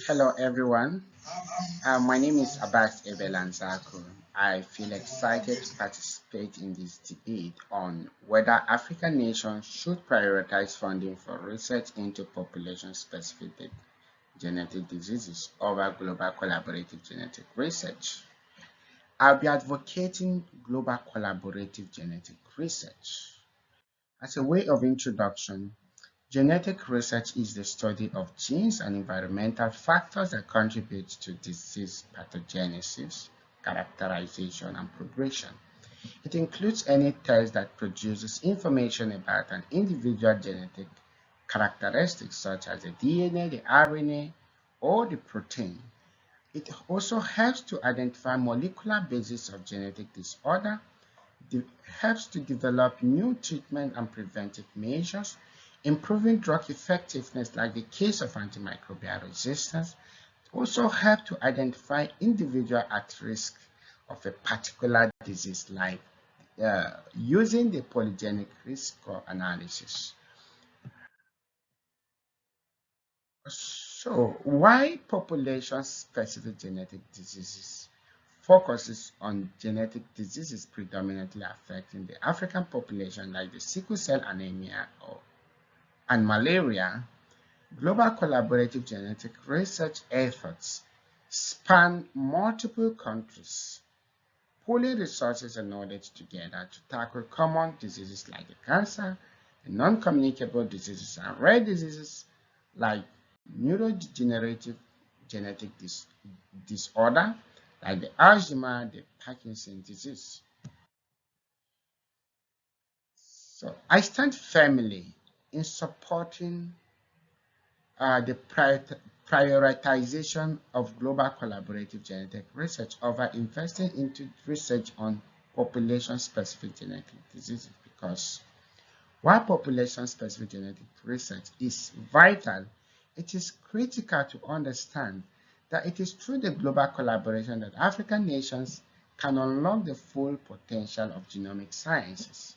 Hello, everyone. My name is Abbas Ebelanzako. I feel excited to participate in this debate on whether African nations should prioritize funding for research into population-specific genetic diseases over global collaborative genetic research. I'll be advocating global collaborative genetic research. As a way of introduction, genetic research is the study of genes and environmental factors that contribute to disease pathogenesis, characterization, and progression. It includes any test that produces information about an individual genetic characteristics such as the DNA, the RNA, or the protein. It also helps to identify molecular basis of genetic disorder, helps to develop new treatment and preventive measures, improving drug effectiveness like the case of antimicrobial resistance. It also helps to identify individual at risk of a particular disease like using the polygenic risk score analysis. So, why population-specific genetic diseases focuses on genetic diseases predominantly affecting the African population like the sickle cell anemia and malaria. Global collaborative genetic research efforts span multiple countries, pooling resources and knowledge together to tackle common diseases like the cancer, the non-communicable diseases, and rare diseases like neurodegenerative genetic disorder like the Alzheimer, the Parkinson disease. So I stand firmly in supporting the prioritization of global collaborative genetic research over investing into research on population-specific genetic diseases because while population-specific genetic research is vital, it is critical to understand that it is through the global collaboration that African nations can unlock the full potential of genomic sciences.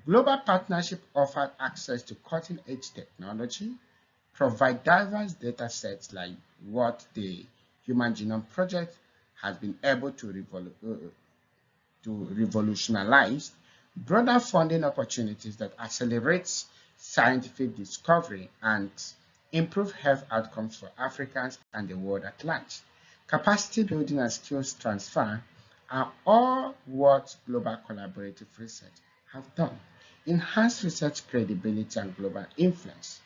Global partnership offer access to cutting-edge technology, provide diverse data sets like what the Human Genome Project has been able to revolutionize, broader funding opportunities that accelerates scientific discovery and improve health outcomes for Africans and the world at large. Capacity building and skills transfer are all what global collaborative research have done. Enhance research credibility and global influence.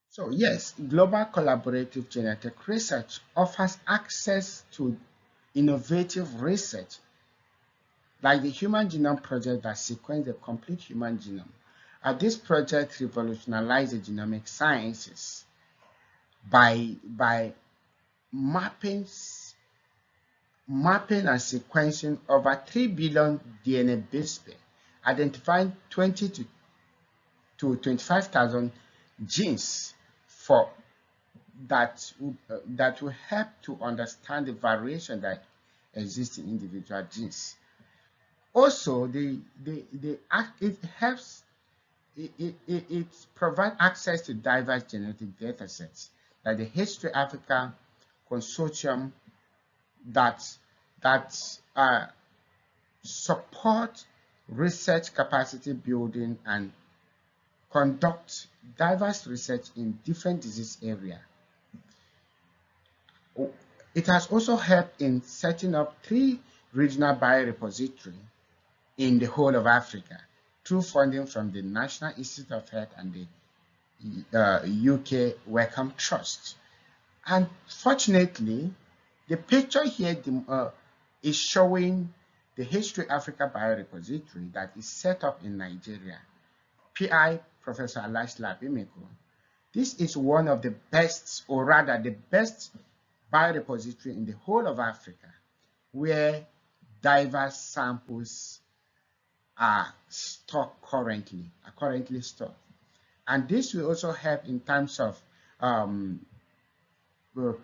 So yes, global collaborative genetic research offers access to innovative research like the Human Genome Project that sequenced the complete human genome. This project revolutionized the genomic sciences by mapping and sequencing over 3 billion DNA base pair, identifying 20 to 25,000 genes for that will help to understand the variation that exists in individual genes. Also, it helps it provides access to diverse genetic data sets like the History Africa Consortium that support research capacity building and conduct diverse research in different disease areas. It has also helped in setting up 3 regional biorepositories in the whole of Africa through funding from the National Institute of Health and the UK Wellcome Trust. And fortunately, the picture here is showing the History Africa Biorepository that is set up in Nigeria. PI Professor Alash Labimiko. This is one of the best, or rather the best biorepository in the whole of Africa, where diverse samples are currently stored. And this will also help in terms of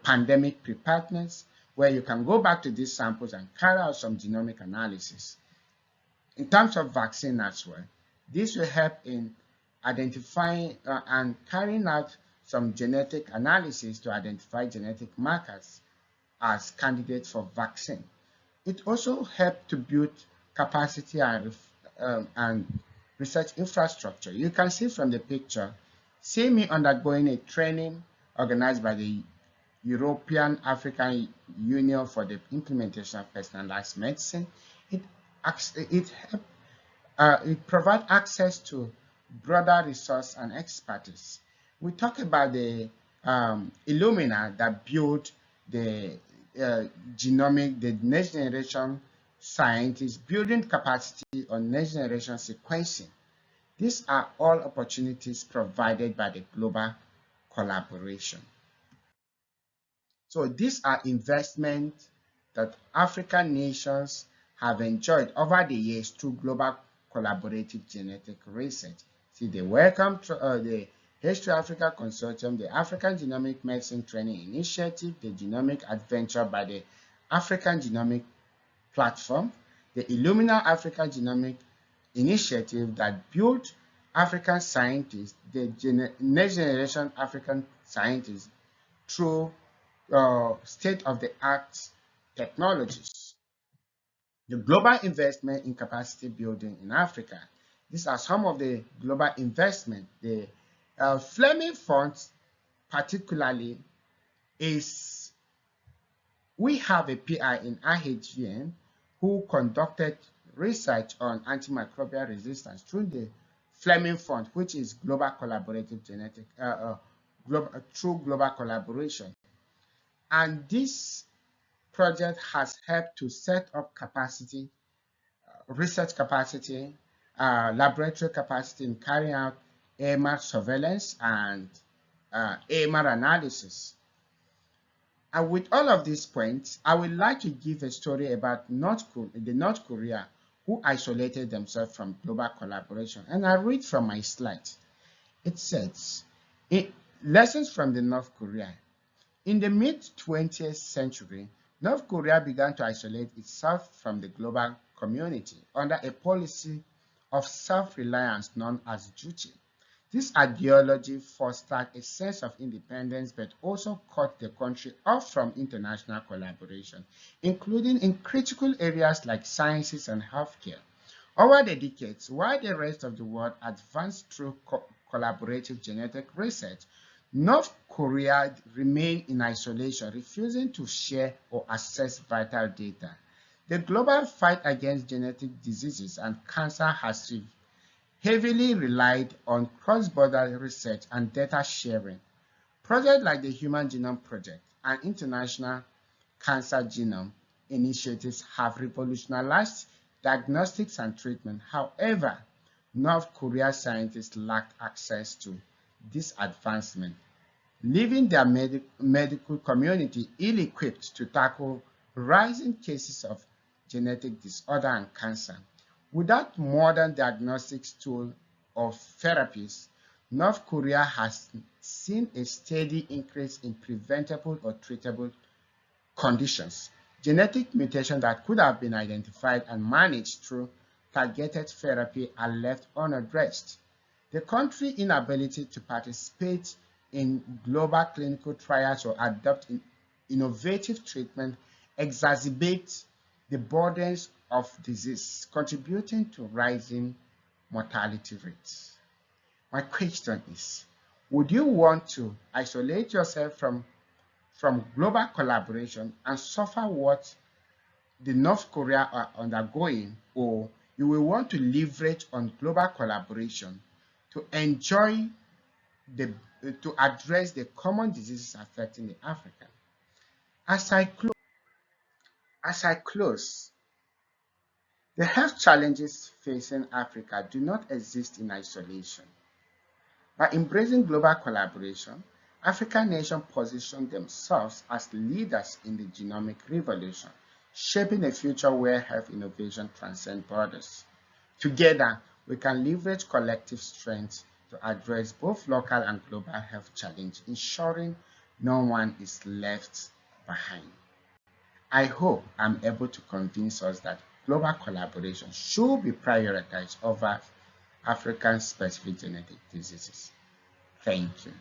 pandemic preparedness, where you can go back to these samples and carry out some genomic analysis. In terms of vaccine as well, this will help in identifying and carrying out some genetic analysis to identify genetic markers as candidates for vaccine. It also helped to build capacity and research infrastructure. You can see from the picture, see me undergoing a training organized by the European African Union for the implementation of personalized medicine. It, it helped it provides access to broader resource and expertise. We talk about the Illumina that built the genomic, the next generation scientists building capacity on next generation sequencing. These are all opportunities provided by the global collaboration. So these are investments that African nations have enjoyed over the years through global collaborative genetic research. See, the the History Africa Consortium, the African Genomic Medicine Training Initiative, the Genomic Adventure by the African Genomic Platform, the Illumina Africa Genomic Initiative that built African scientists, the next generation African scientists through state-of-the-art technologies. The global investment in capacity building in Africa. These are some of the global investment. The Fleming Fund particularly is, we have a PI in IHGN who conducted research on antimicrobial resistance through the Fleming Fund, which is global collaborative genetic, through global collaboration. And this project has helped to set up capacity, research capacity, laboratory capacity in carrying out AMR surveillance and AMR analysis. And with all of these points, I would like to give a story about the North Korea who isolated themselves from global collaboration. And I read from my slide. It says, lessons from the North Korea. In the mid-20th century, North Korea began to isolate itself from the global community under a policy of self-reliance known as duty. This ideology fostered a sense of independence but also cut the country off from international collaboration, including in critical areas like sciences and healthcare. Over the decades, while the rest of the world advanced through collaborative genetic research, North Korea remained in isolation, refusing to share or access vital data. The global fight against genetic diseases and cancer has heavily relied on cross-border research and data sharing. Projects like the Human Genome Project and International Cancer Genome initiatives have revolutionized diagnostics and treatment. However, North Korea scientists lacked access to this advancement, leaving their medical community ill-equipped to tackle rising cases of genetic disorder and cancer. Without modern diagnostics tools or therapies, North Korea has seen a steady increase in preventable or treatable conditions. Genetic mutations that could have been identified and managed through targeted therapy are left unaddressed. The country's inability to participate in global clinical trials or adopt innovative treatment exacerbates the burdens of disease, contributing to rising mortality rates. My question is, would you want to isolate yourself from global collaboration and suffer what the North Korea are undergoing, or you will want to leverage on global collaboration to enjoy to address the common diseases affecting the African? As I close, the health challenges facing Africa do not exist in isolation. By embracing global collaboration, African nations position themselves as leaders in the genomic revolution, shaping a future where health innovation transcends borders. Together, we can leverage collective strength to address both local and global health challenges, ensuring no one is left behind. I hope I'm able to convince us that global collaboration should be prioritized over African-specific genetic diseases. Thank you.